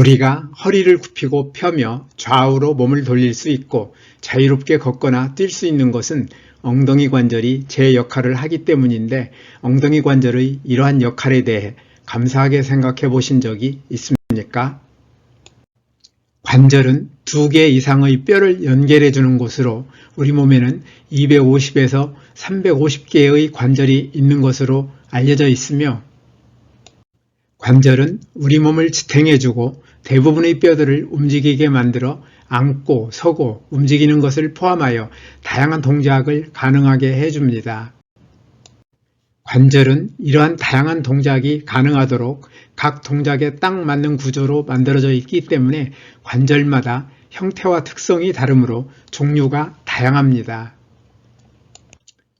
우리가 허리를 굽히고 펴며 좌우로 몸을 돌릴 수 있고 자유롭게 걷거나 뛸 수 있는 것은 엉덩이 관절이 제 역할을 하기 때문인데, 엉덩이 관절의 이러한 역할에 대해 감사하게 생각해 보신 적이 있습니까? 관절은 2개 이상의 뼈를 연결해 주는 곳으로 우리 몸에는 250에서 350개의 관절이 있는 것으로 알려져 있으며, 관절은 우리 몸을 지탱해주고 대부분의 뼈들을 움직이게 만들어 앉고 서고 움직이는 것을 포함하여 다양한 동작을 가능하게 해줍니다. 관절은 이러한 다양한 동작이 가능하도록 각 동작에 딱 맞는 구조로 만들어져 있기 때문에 관절마다 형태와 특성이 다르므로 종류가 다양합니다.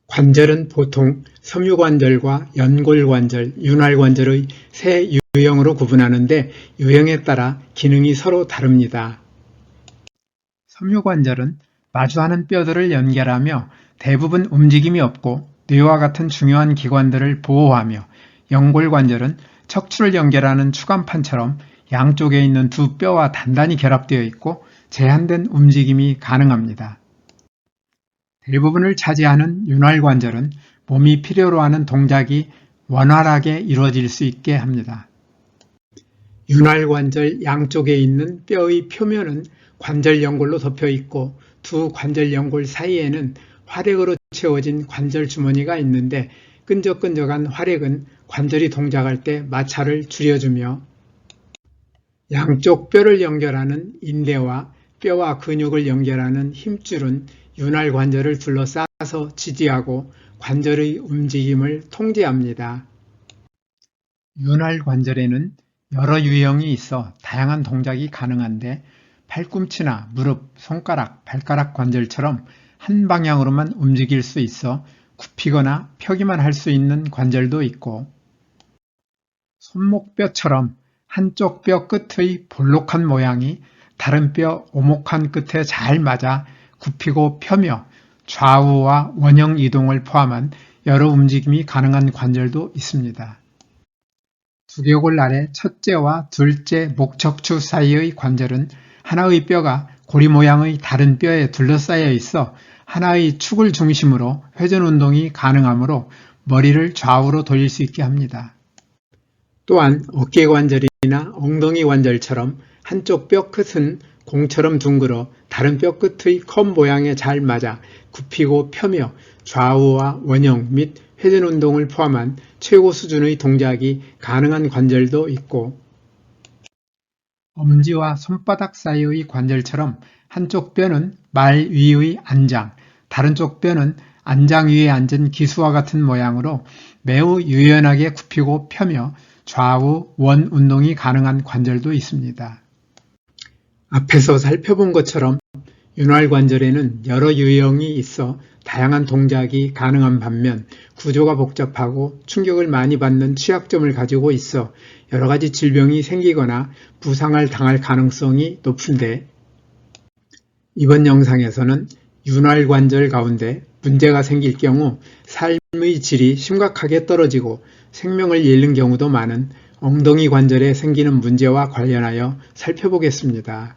관절은 보통 섬유관절과 연골관절, 윤활관절의 세 유형으로 구분하는데, 유형에 따라 기능이 서로 다릅니다. 섬유관절은 마주하는 뼈들을 연결하며 대부분 움직임이 없고 뇌와 같은 중요한 기관들을 보호하며, 연골관절은 척추를 연결하는 추간판처럼 양쪽에 있는 두 뼈와 단단히 결합되어 있고 제한된 움직임이 가능합니다. 대부분을 차지하는 윤활관절은 몸이 필요로 하는 동작이 원활하게 이루어질 수 있게 합니다. 윤활관절 양쪽에 있는 뼈의 표면은 관절 연골로 덮여 있고, 두 관절 연골 사이에는 활액으로 채워진 관절 주머니가 있는데, 끈적끈적한 활액은 관절이 동작할 때 마찰을 줄여주며, 양쪽 뼈를 연결하는 인대와 뼈와 근육을 연결하는 힘줄은 윤활관절을 둘러싸서 지지하고 관절의 움직임을 통제합니다. 윤활관절에는 여러 유형이 있어 다양한 동작이 가능한데, 팔꿈치나 무릎, 손가락, 발가락 관절처럼 한 방향으로만 움직일 수 있어 굽히거나 펴기만 할 수 있는 관절도 있고, 손목뼈처럼 한쪽 뼈 끝의 볼록한 모양이 다른 뼈 오목한 끝에 잘 맞아 굽히고 펴며 좌우와 원형 이동을 포함한 여러 움직임이 가능한 관절도 있습니다. 두개골 아래 첫째와 둘째 목척추 사이의 관절은 하나의 뼈가 고리 모양의 다른 뼈에 둘러싸여 있어 하나의 축을 중심으로 회전 운동이 가능하므로 머리를 좌우로 돌릴 수 있게 합니다. 또한 어깨 관절이나 엉덩이 관절처럼 한쪽 뼈 끝은 공처럼 둥글어 다른 뼈 끝의 컵 모양에 잘 맞아 굽히고 펴며 좌우와 원형 및 회전 운동을 포함한 최고 수준의 동작이 가능한 관절도 있고, 엄지와 손바닥 사이의 관절처럼 한쪽 뼈는 말 위의 안장, 다른 쪽 뼈는 안장 위에 앉은 기수와 같은 모양으로 매우 유연하게 굽히고 펴며 좌우 원 운동이 가능한 관절도 있습니다. 앞에서 살펴본 것처럼 윤활관절에는 여러 유형이 있어 다양한 동작이 가능한 반면 구조가 복잡하고 충격을 많이 받는 취약점을 가지고 있어 여러 가지 질병이 생기거나 부상을 당할 가능성이 높은데, 이번 영상에서는 윤활관절 가운데 문제가 생길 경우 삶의 질이 심각하게 떨어지고 생명을 잃는 경우도 많은 엉덩이 관절에 생기는 문제와 관련하여 살펴보겠습니다.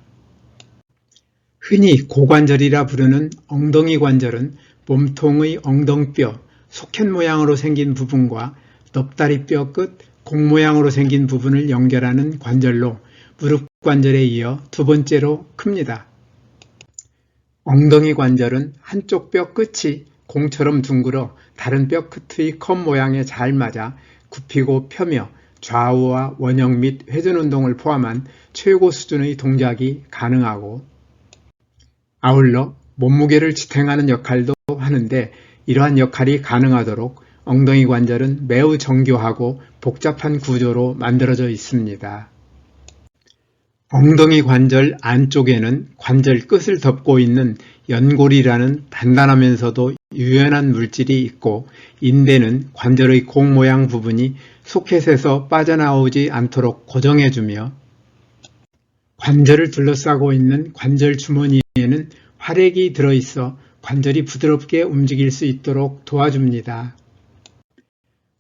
흔히 고관절이라 부르는 엉덩이 관절은 몸통의 엉덩뼈, 소켓 모양으로 생긴 부분과 넙다리뼈 끝, 공 모양으로 생긴 부분을 연결하는 관절로 무릎 관절에 이어 두 번째로 큽니다. 엉덩이 관절은 한쪽 뼈 끝이 공처럼 둥글어 다른 뼈 끝의 컵 모양에 잘 맞아 굽히고 펴며 좌우와 원형 및 회전 운동을 포함한 최고 수준의 동작이 가능하고, 아울러 몸무게를 지탱하는 역할도 하는데, 이러한 역할이 가능하도록 엉덩이 관절은 매우 정교하고 복잡한 구조로 만들어져 있습니다. 엉덩이 관절 안쪽에는 관절 끝을 덮고 있는 연골이라는 단단하면서도 유연한 물질이 있고, 인대는 관절의 공 모양 부분이 소켓에서 빠져나오지 않도록 고정해주며, 관절을 둘러싸고 있는 관절 주머니에는 활액이 들어있어 관절이 부드럽게 움직일 수 있도록 도와줍니다.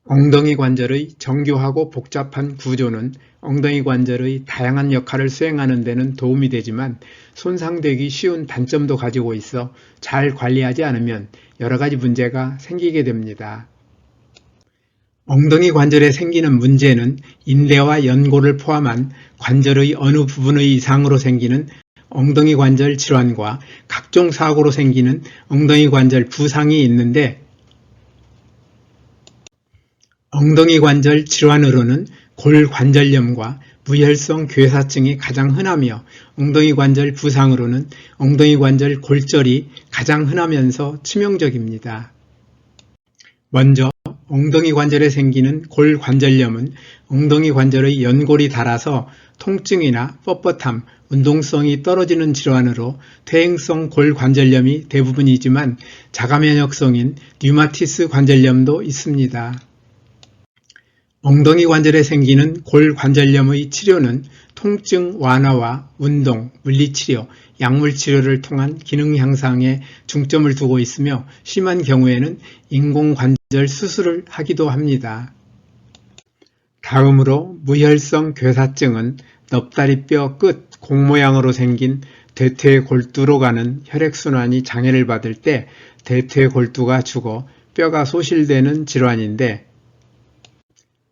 엉덩이 관절의 정교하고 복잡한 구조는 엉덩이 관절의 다양한 역할을 수행하는 데는 도움이 되지만 손상되기 쉬운 단점도 가지고 있어 잘 관리하지 않으면 여러 가지 문제가 생기게 됩니다. 엉덩이 관절에 생기는 문제는 인대와 연골을 포함한 관절의 어느 부분의 이상으로 생기는 엉덩이 관절 질환과 각종 사고로 생기는 엉덩이 관절 부상이 있는데, 엉덩이 관절 질환으로는 골관절염과 무혈성 괴사증이 가장 흔하며, 엉덩이 관절 부상으로는 엉덩이 관절 골절이 가장 흔하면서 치명적입니다. 먼저 엉덩이 관절에 생기는 골관절염은 엉덩이 관절의 연골이 닳아서 통증이나 뻣뻣함, 운동성이 떨어지는 질환으로 퇴행성 골관절염이 대부분이지만 자가면역성인 류마티스 관절염도 있습니다. 엉덩이 관절에 생기는 골관절염의 치료는 통증 완화와 운동, 물리치료, 약물치료를 통한 기능 향상에 중점을 두고 있으며 심한 경우에는 인공관절 수술을 하기도 합니다. 다음으로 무혈성 괴사증은 넙다리뼈 끝 공 모양으로 생긴 대퇴골두로 가는 혈액순환이 장애를 받을 때 대퇴골두가 죽어 뼈가 소실되는 질환인데,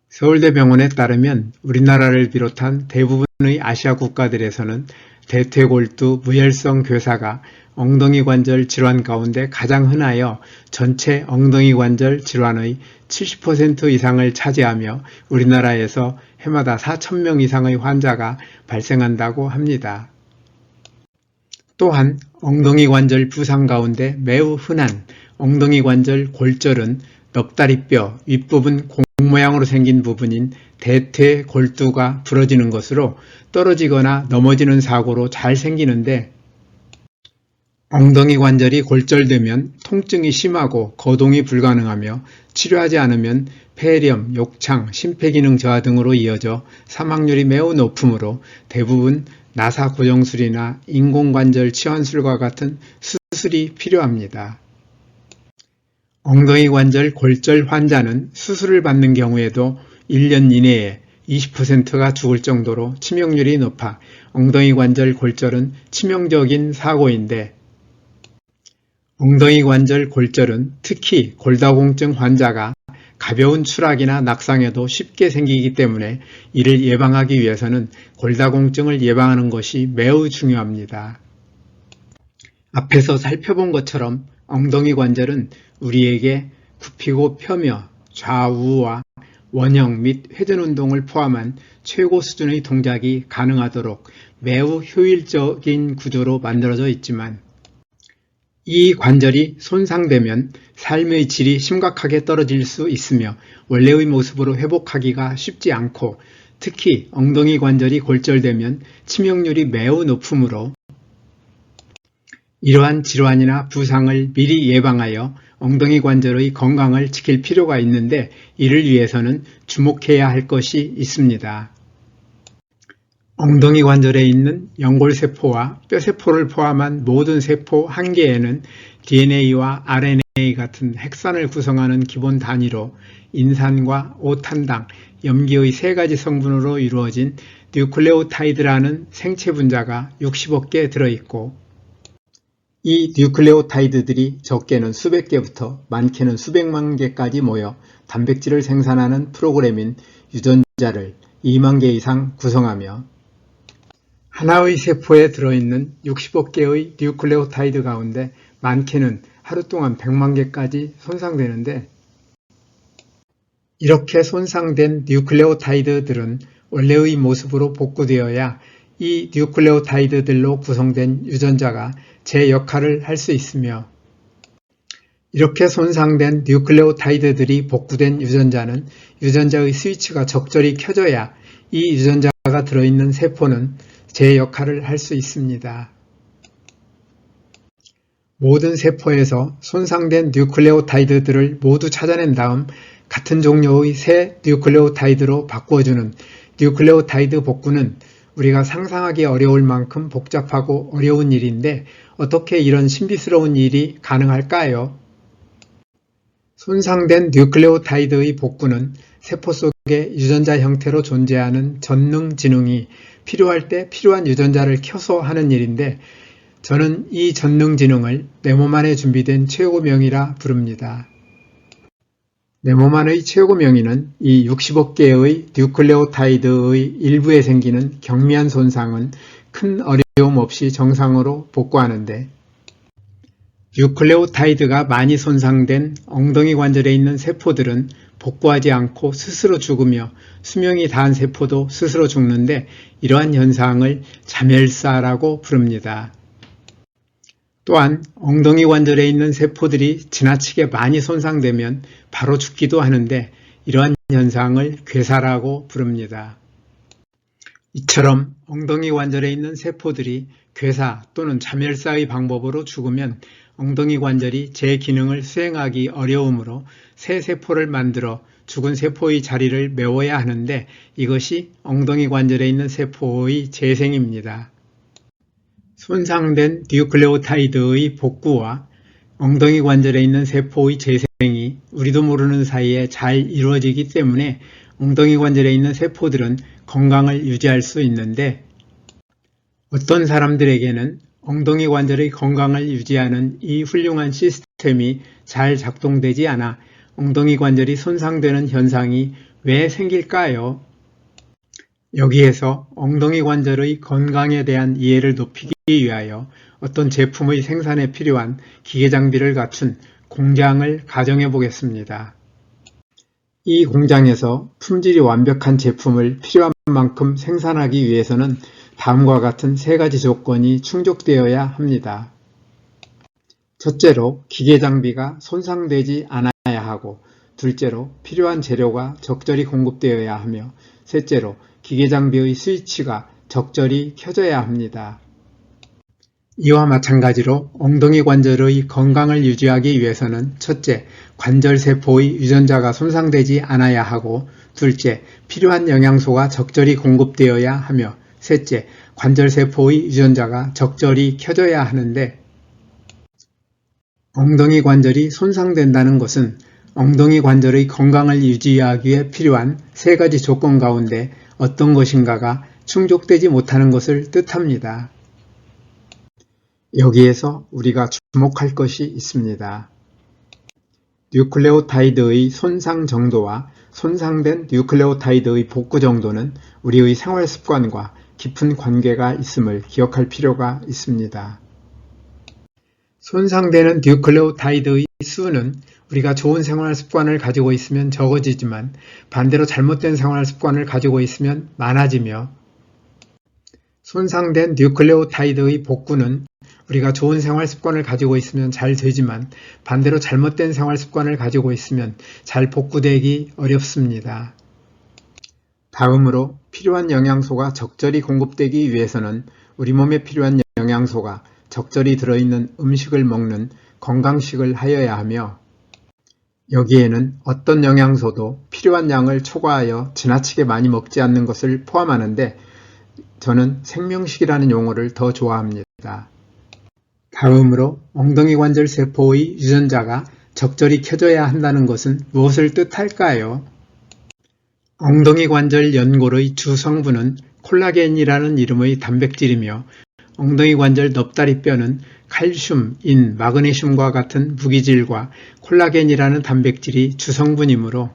서울대병원에 따르면 우리나라를 비롯한 대부분의 아시아 국가들에서는 대퇴골두 무혈성 괴사가 엉덩이 관절 질환 가운데 가장 흔하여 전체 엉덩이 관절 질환의 70% 이상을 차지하며 우리나라에서 해마다 4,000명 이상의 환자가 발생한다고 합니다. 또한 엉덩이 관절 부상 가운데 매우 흔한 엉덩이 관절 골절은 넙다리뼈 윗부분 공 모양으로 생긴 부분인 대퇴골두가 부러지는 것으로 떨어지거나 넘어지는 사고로 잘 생기는데, 엉덩이 관절이 골절되면 통증이 심하고 거동이 불가능하며 치료하지 않으면 폐렴, 욕창, 심폐기능 저하 등으로 이어져 사망률이 매우 높으므로 대부분 나사 고정술이나 인공관절 치환술과 같은 수술이 필요합니다. 엉덩이 관절 골절 환자는 수술을 받는 경우에도 1년 이내에 20%가 죽을 정도로 치명률이 높아 엉덩이 관절 골절은 치명적인 사고인데, 엉덩이 관절 골절은 특히 골다공증 환자가 가벼운 추락이나 낙상에도 쉽게 생기기 때문에 이를 예방하기 위해서는 골다공증을 예방하는 것이 매우 중요합니다. 앞에서 살펴본 것처럼 엉덩이 관절은 우리에게 굽히고 펴며 좌우와 원형 및 회전 운동을 포함한 최고 수준의 동작이 가능하도록 매우 효율적인 구조로 만들어져 있지만, 이 관절이 손상되면 삶의 질이 심각하게 떨어질 수 있으며 원래의 모습으로 회복하기가 쉽지 않고, 특히 엉덩이 관절이 골절되면 치명률이 매우 높으므로 이러한 질환이나 부상을 미리 예방하여 엉덩이 관절의 건강을 지킬 필요가 있는데, 이를 위해서는 주목해야 할 것이 있습니다. 엉덩이 관절에 있는 연골세포와 뼈세포를 포함한 모든 세포 한 개에는 DNA와 RNA 같은 핵산을 구성하는 기본 단위로 인산과 오탄당, 염기의 세 가지 성분으로 이루어진 뉴클레오타이드라는 생체 분자가 60억 개 들어있고, 이 뉴클레오타이드들이 적게는 수백 개부터 많게는 수백만 개까지 모여 단백질을 생산하는 프로그램인 유전자를 2만 개 이상 구성하며, 하나의 세포에 들어있는 60억 개의 뉴클레오타이드 가운데 많게는 하루 동안 100만 개까지 손상되는데, 이렇게 손상된 뉴클레오타이드들은 원래의 모습으로 복구되어야 이 뉴클레오타이드들로 구성된 유전자가 제 역할을 할 수 있으며, 이렇게 손상된 뉴클레오타이드들이 복구된 유전자는 유전자의 스위치가 적절히 켜져야 이 유전자가 들어있는 세포는 제 역할을 할 수 있습니다. 모든 세포에서 손상된 뉴클레오타이드들을 모두 찾아낸 다음 같은 종류의 새 뉴클레오타이드로 바꿔주는 뉴클레오타이드 복구는 우리가 상상하기 어려울 만큼 복잡하고 어려운 일인데, 어떻게 이런 신비스러운 일이 가능할까요? 손상된 뉴클레오타이드의 복구는 세포 속에 유전자 형태로 존재하는 전능 지능이 필요할 때 필요한 유전자를 켜서 하는 일인데, 저는 이 전능 지능을 내 몸 안에 준비된 최고 명의라 부릅니다. 내 몸 안의 최고 명의는 이 65개의 뉴클레오타이드의 일부에 생기는 경미한 손상은 큰 어려움 없이 정상으로 복구하는데, 뉴클레오타이드가 많이 손상된 엉덩이 관절에 있는 세포들은 복구하지 않고 스스로 죽으며 수명이 다한 세포도 스스로 죽는데, 이러한 현상을 자멸사라고 부릅니다. 또한 엉덩이 관절에 있는 세포들이 지나치게 많이 손상되면 바로 죽기도 하는데, 이러한 현상을 괴사라고 부릅니다. 이처럼 엉덩이 관절에 있는 세포들이 괴사 또는 자멸사의 방법으로 죽으면 엉덩이 관절이 제 기능을 수행하기 어려우므로 새 세포를 만들어 죽은 세포의 자리를 메워야 하는데, 이것이 엉덩이 관절에 있는 세포의 재생입니다. 손상된 뉴클레오타이드의 복구와 엉덩이 관절에 있는 세포의 재생이 우리도 모르는 사이에 잘 이루어지기 때문에 엉덩이 관절에 있는 세포들은 건강을 유지할 수 있는데, 어떤 사람들에게는 엉덩이 관절의 건강을 유지하는 이 훌륭한 시스템이 잘 작동되지 않아 엉덩이 관절이 손상되는 현상이 왜 생길까요? 여기에서 엉덩이 관절의 건강에 대한 이해를 높이기 위하여 어떤 제품의 생산에 필요한 기계 장비를 갖춘 공장을 가정해 보겠습니다. 이 공장에서 품질이 완벽한 제품을 필요한 만큼 생산하기 위해서는 다음과 같은 세 가지 조건이 충족되어야 합니다. 첫째로 기계 장비가 손상되지 않아야 하고, 둘째로 필요한 재료가 적절히 공급되어야 하며, 셋째로 기계 장비의 스위치가 적절히 켜져야 합니다. 이와 마찬가지로 엉덩이 관절의 건강을 유지하기 위해서는 첫째, 관절세포의 유전자가 손상되지 않아야 하고, 둘째, 필요한 영양소가 적절히 공급되어야 하며, 셋째, 관절세포의 유전자가 적절히 켜져야 하는데, 엉덩이 관절이 손상된다는 것은 엉덩이 관절의 건강을 유지하기 위해 필요한 세 가지 조건 가운데 어떤 것인가가 충족되지 못하는 것을 뜻합니다. 여기에서 우리가 주목할 것이 있습니다. 뉴클레오타이드의 손상 정도와 손상된 뉴클레오타이드의 복구 정도는 우리의 생활 습관과 깊은 관계가 있음을 기억할 필요가 있습니다. 손상되는 뉴클레오타이드의 수는 우리가 좋은 생활 습관을 가지고 있으면 적어지지만, 반대로 잘못된 생활 습관을 가지고 있으면 많아지며, 손상된 뉴클레오타이드의 복구는 우리가 좋은 생활 습관을 가지고 있으면 잘 되지만, 반대로 잘못된 생활 습관을 가지고 있으면 잘 복구되기 어렵습니다. 다음으로 필요한 영양소가 적절히 공급되기 위해서는 우리 몸에 필요한 영양소가 적절히 들어있는 음식을 먹는 건강식을 하여야 하며, 여기에는 어떤 영양소도 필요한 양을 초과하여 지나치게 많이 먹지 않는 것을 포함하는데, 저는 생명식이라는 용어를 더 좋아합니다. 다음으로 엉덩이 관절 세포의 유전자가 적절히 켜져야 한다는 것은 무엇을 뜻할까요? 엉덩이 관절 연골의 주 성분은 콜라겐이라는 이름의 단백질이며, 엉덩이 관절 넙다리 뼈는 칼슘, 인, 마그네슘과 같은 무기질과 콜라겐이라는 단백질이 주성분이므로,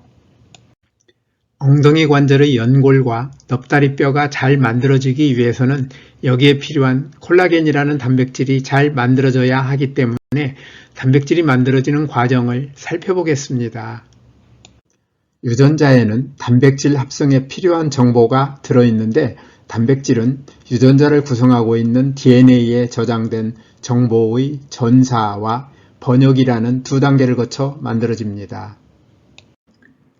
엉덩이 관절의 연골과 넙다리 뼈가 잘 만들어지기 위해서는 여기에 필요한 콜라겐이라는 단백질이 잘 만들어져야 하기 때문에 단백질이 만들어지는 과정을 살펴보겠습니다. 유전자에는 단백질 합성에 필요한 정보가 들어있는데, 단백질은 유전자를 구성하고 있는 DNA에 저장된 정보의 전사와 번역이라는 두 단계를 거쳐 만들어집니다.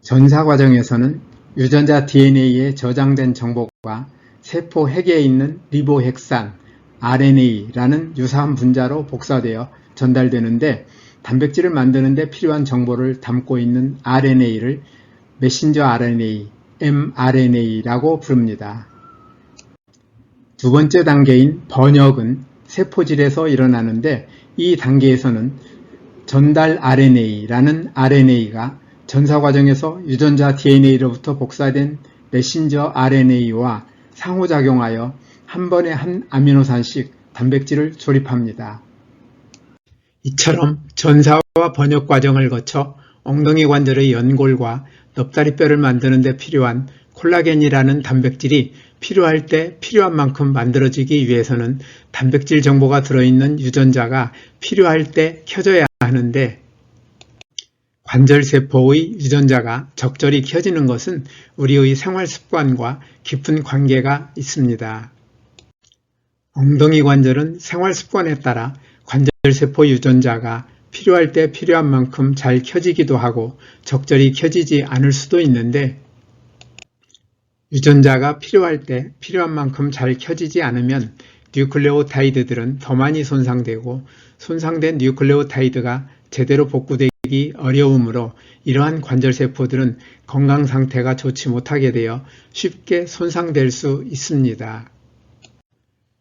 전사 과정에서는 유전자 DNA에 저장된 정보가 세포 핵에 있는 리보핵산, RNA라는 유사한 분자로 복사되어 전달되는데, 단백질을 만드는 데 필요한 정보를 담고 있는 RNA를 메신저 RNA, mRNA라고 부릅니다. 두 번째 단계인 번역은 세포질에서 일어나는데, 이 단계에서는 전달 RNA라는 RNA가 전사 과정에서 유전자 DNA로부터 복사된 메신저 RNA와 상호작용하여 한 번에 한 아미노산씩 단백질을 조립합니다. 이처럼 전사와 번역 과정을 거쳐 엉덩이 관절의 연골과 넙다리뼈를 만드는 데 필요한 콜라겐이라는 단백질이 필요할 때 필요한 만큼 만들어지기 위해서는 단백질 정보가 들어있는 유전자가 필요할 때 켜져야 하는데, 관절세포의 유전자가 적절히 켜지는 것은 우리의 생활 습관과 깊은 관계가 있습니다. 엉덩이 관절은 생활 습관에 따라 관절세포 유전자가 필요할 때 필요한 만큼 잘 켜지기도 하고 적절히 켜지지 않을 수도 있는데, 유전자가 필요할 때 필요한 만큼 잘 켜지지 않으면 뉴클레오타이드들은 더 많이 손상되고, 손상된 뉴클레오타이드가 제대로 복구되기 어려우므로 이러한 관절세포들은 건강 상태가 좋지 못하게 되어 쉽게 손상될 수 있습니다.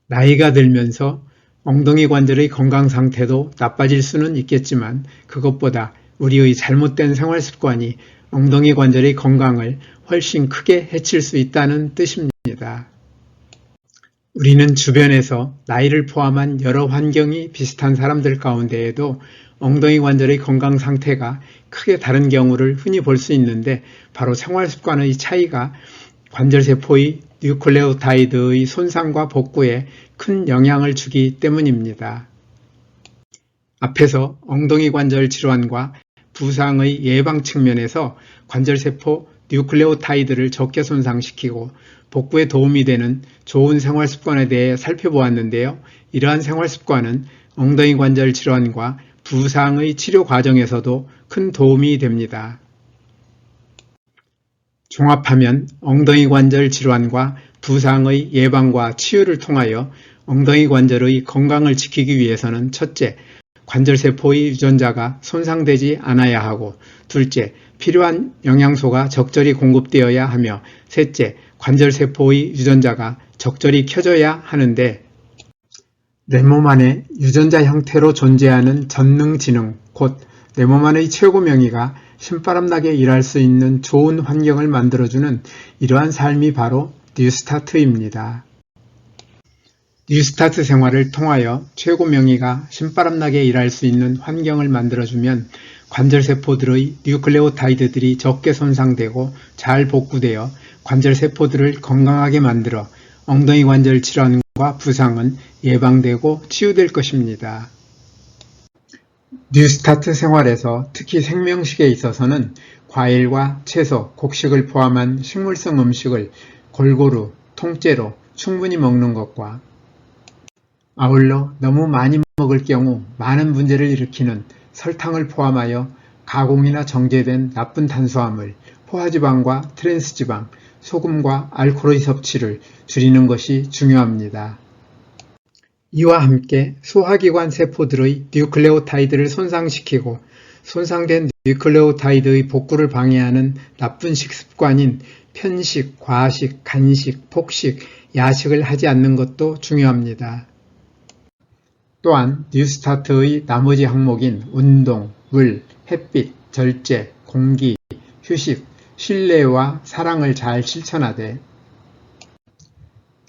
나이가 들면서 엉덩이 관절의 건강 상태도 나빠질 수는 있겠지만, 그것보다 우리의 잘못된 생활 습관이 엉덩이 관절의 건강을 훨씬 크게 해칠 수 있다는 뜻입니다. 우리는 주변에서 나이를 포함한 여러 환경이 비슷한 사람들 가운데에도 엉덩이 관절의 건강 상태가 크게 다른 경우를 흔히 볼 수 있는데, 바로 생활 습관의 차이가 관절세포의 뉴클레오타이드의 손상과 복구에 큰 영향을 주기 때문입니다. 앞에서 엉덩이 관절 질환과 부상의 예방 측면에서 관절세포 뉴클레오타이드를 적게 손상시키고 복구에 도움이 되는 좋은 생활 습관에 대해 살펴보았는데요. 이러한 생활 습관은 엉덩이 관절 질환과 부상의 치료 과정에서도 큰 도움이 됩니다. 종합하면 엉덩이 관절 질환과 부상의 예방과 치유를 통하여 엉덩이 관절의 건강을 지키기 위해서는 첫째, 관절세포의 유전자가 손상되지 않아야 하고, 둘째, 필요한 영양소가 적절히 공급되어야 하며, 셋째, 관절세포의 유전자가 적절히 켜져야 하는데, 내 몸 안에 유전자 형태로 존재하는 전능지능, 곧 내 몸 안의 최고 명의가 신바람나게 일할 수 있는 좋은 환경을 만들어주는 이러한 삶이 바로 뉴스타트입니다. 뉴스타트 생활을 통하여 최고 명의가 신바람나게 일할 수 있는 환경을 만들어주면 관절세포들의 뉴클레오타이드들이 적게 손상되고 잘 복구되어 관절세포들을 건강하게 만들어 엉덩이 관절 질환과 부상은 예방되고 치유될 것입니다. 뉴스타트 생활에서 특히 생명식에 있어서는 과일과 채소, 곡식을 포함한 식물성 음식을 골고루, 통째로 충분히 먹는 것과, 아울러 너무 많이 먹을 경우 많은 문제를 일으키는 설탕을 포함하여 가공이나 정제된 나쁜 탄수화물, 포화지방과 트랜스지방, 소금과 알코올의 섭취를 줄이는 것이 중요합니다. 이와 함께 소화기관 세포들의 뉴클레오타이드를 손상시키고 손상된 뉴클레오타이드의 복구를 방해하는 나쁜 식습관인 편식, 과식, 간식, 폭식, 야식을 하지 않는 것도 중요합니다. 또한 뉴스타트의 나머지 항목인 운동, 물, 햇빛, 절제, 공기, 휴식, 신뢰와 사랑을 잘 실천하되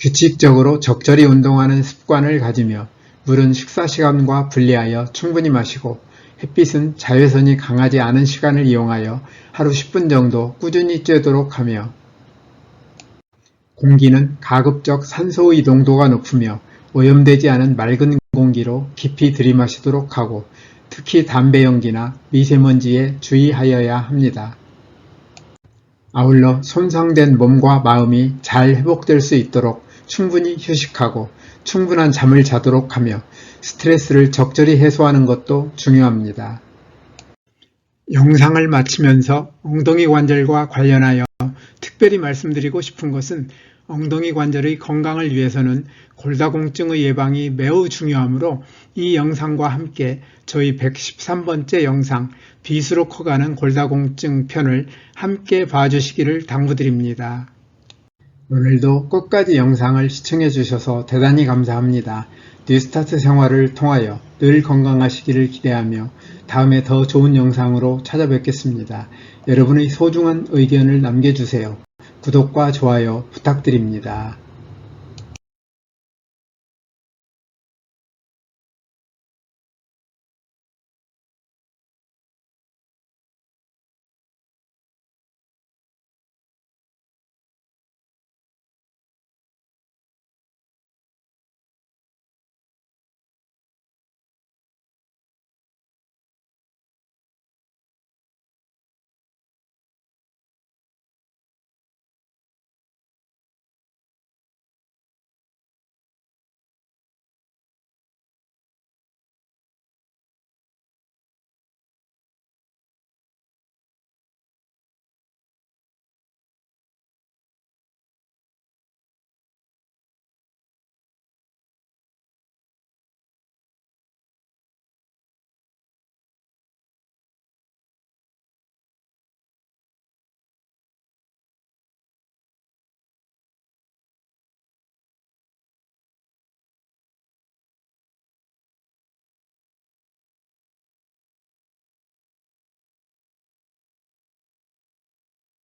규칙적으로 적절히 운동하는 습관을 가지며 물은 식사 시간과 분리하여 충분히 마시고 햇빛은 자외선이 강하지 않은 시간을 이용하여 하루 10분 정도 꾸준히 쬐도록 하며, 공기는 가급적 산소의 농도가 높으며 오염되지 않은 맑은 공기로 깊이 들이마시도록 하고, 특히 담배 연기나 미세먼지에 주의하여야 합니다. 아울러 손상된 몸과 마음이 잘 회복될 수 있도록 충분히 휴식하고 충분한 잠을 자도록 하며 스트레스를 적절히 해소하는 것도 중요합니다. 영상을 마치면서 엉덩이 관절과 관련하여 특별히 말씀드리고 싶은 것은, 엉덩이 관절의 건강을 위해서는 골다공증의 예방이 매우 중요하므로 이 영상과 함께 저희 113번째 영상 빗으로 커가는 골다공증 편을 함께 봐주시기를 당부드립니다. 오늘도 끝까지 영상을 시청해 주셔서 대단히 감사합니다. 뉴스타트 생활을 통하여 늘 건강하시기를 기대하며 다음에 더 좋은 영상으로 찾아뵙겠습니다. 여러분의 소중한 의견을 남겨주세요. 구독과 좋아요 부탁드립니다.